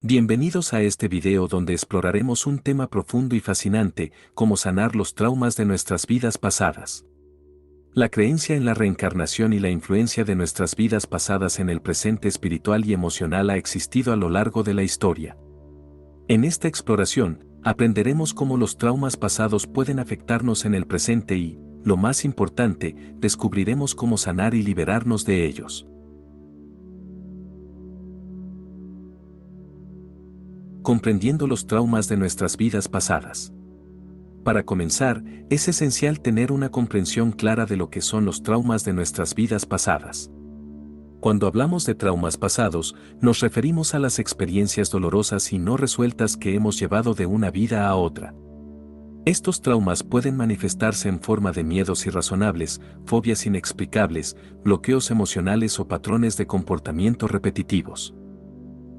Bienvenidos a este video donde exploraremos un tema profundo y fascinante, cómo sanar los traumas de nuestras vidas pasadas. La creencia en la reencarnación y la influencia de nuestras vidas pasadas en el presente espiritual y emocional ha existido a lo largo de la historia. En esta exploración, aprenderemos cómo los traumas pasados pueden afectarnos en el presente y, lo más importante, descubriremos cómo sanar y liberarnos de ellos. Comprendiendo los traumas de nuestras vidas pasadas. Para comenzar, es esencial tener una comprensión clara de lo que son los traumas de nuestras vidas pasadas. Cuando hablamos de traumas pasados, nos referimos a las experiencias dolorosas y no resueltas que hemos llevado de una vida a otra. Estos traumas pueden manifestarse en forma de miedos irrazonables, fobias inexplicables, bloqueos emocionales o patrones de comportamiento repetitivos.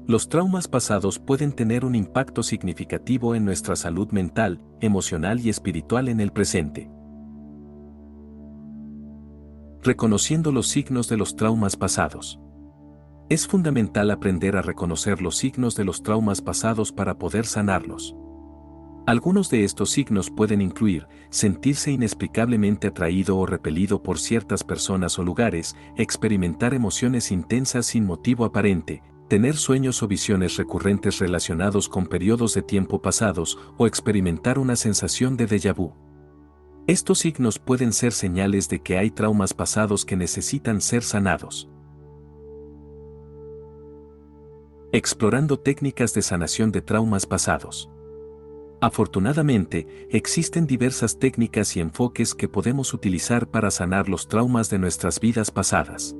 Los traumas pasados pueden tener un impacto significativo en nuestra salud mental, emocional y espiritual en el presente. Reconociendo los signos de los traumas pasados. Es fundamental aprender a reconocer los signos de los traumas pasados para poder sanarlos. Algunos de estos signos pueden incluir sentirse inexplicablemente atraído o repelido por ciertas personas o lugares, experimentar emociones intensas sin motivo aparente, tener sueños o visiones recurrentes relacionados con periodos de tiempo pasados o experimentar una sensación de déjà vu. Estos signos pueden ser señales de que hay traumas pasados que necesitan ser sanados. Explorando técnicas de sanación de traumas pasados. Afortunadamente, existen diversas técnicas y enfoques que podemos utilizar para sanar los traumas de nuestras vidas pasadas.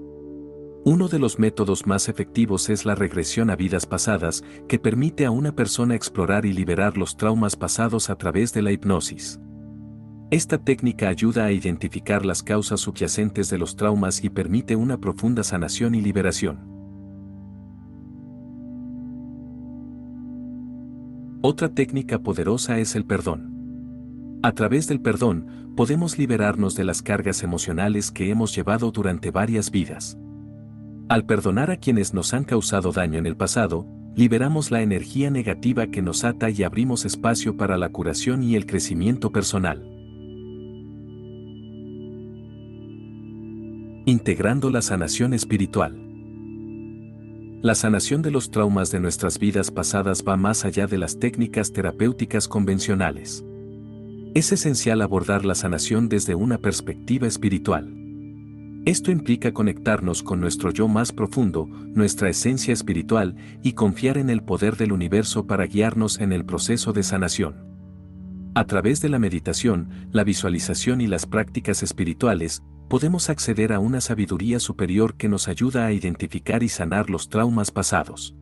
Uno de los métodos más efectivos es la regresión a vidas pasadas, que permite a una persona explorar y liberar los traumas pasados a través de la hipnosis. Esta técnica ayuda a identificar las causas subyacentes de los traumas y permite una profunda sanación y liberación. Otra técnica poderosa es el perdón. A través del perdón, podemos liberarnos de las cargas emocionales que hemos llevado durante varias vidas. Al perdonar a quienes nos han causado daño en el pasado, liberamos la energía negativa que nos ata y abrimos espacio para la curación y el crecimiento personal. Integrando la sanación espiritual. La sanación de los traumas de nuestras vidas pasadas va más allá de las técnicas terapéuticas convencionales. Es esencial abordar la sanación desde una perspectiva espiritual. Esto implica conectarnos con nuestro yo más profundo, nuestra esencia espiritual, y confiar en el poder del universo para guiarnos en el proceso de sanación. A través de la meditación, la visualización y las prácticas espirituales, podemos acceder a una sabiduría superior que nos ayuda a identificar y sanar los traumas pasados.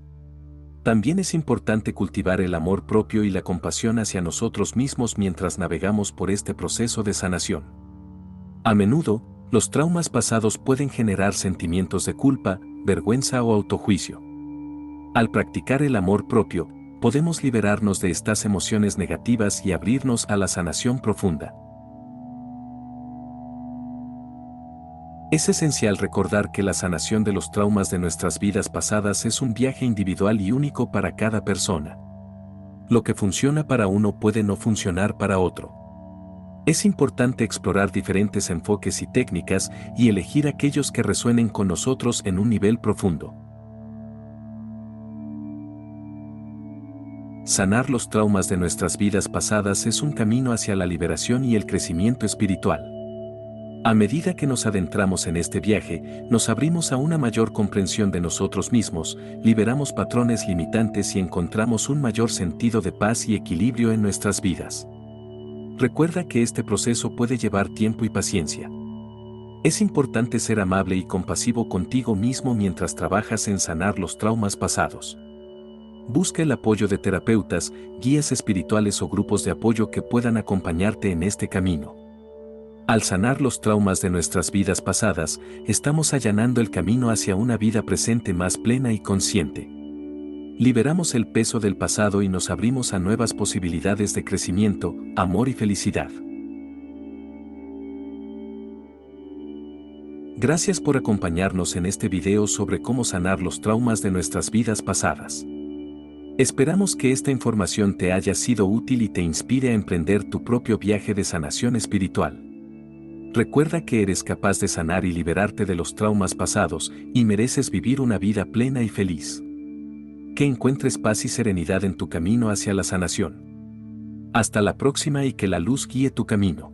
También es importante cultivar el amor propio y la compasión hacia nosotros mismos mientras navegamos por este proceso de sanación. A menudo, los traumas pasados pueden generar sentimientos de culpa, vergüenza o autojuicio. Al practicar el amor propio, podemos liberarnos de estas emociones negativas y abrirnos a la sanación profunda. Es esencial recordar que la sanación de los traumas de nuestras vidas pasadas es un viaje individual y único para cada persona. Lo que funciona para uno puede no funcionar para otro. Es importante explorar diferentes enfoques y técnicas y elegir aquellos que resuenen con nosotros en un nivel profundo. Sanar los traumas de nuestras vidas pasadas es un camino hacia la liberación y el crecimiento espiritual. A medida que nos adentramos en este viaje, nos abrimos a una mayor comprensión de nosotros mismos, liberamos patrones limitantes y encontramos un mayor sentido de paz y equilibrio en nuestras vidas. Recuerda que este proceso puede llevar tiempo y paciencia. Es importante ser amable y compasivo contigo mismo mientras trabajas en sanar los traumas pasados. Busca el apoyo de terapeutas, guías espirituales o grupos de apoyo que puedan acompañarte en este camino. Al sanar los traumas de nuestras vidas pasadas, estamos allanando el camino hacia una vida presente más plena y consciente. Liberamos el peso del pasado y nos abrimos a nuevas posibilidades de crecimiento, amor y felicidad. Gracias por acompañarnos en este video sobre cómo sanar los traumas de nuestras vidas pasadas. Esperamos que esta información te haya sido útil y te inspire a emprender tu propio viaje de sanación espiritual. Recuerda que eres capaz de sanar y liberarte de los traumas pasados y mereces vivir una vida plena y feliz. Que encuentres paz y serenidad en tu camino hacia la sanación. Hasta la próxima y que la luz guíe tu camino.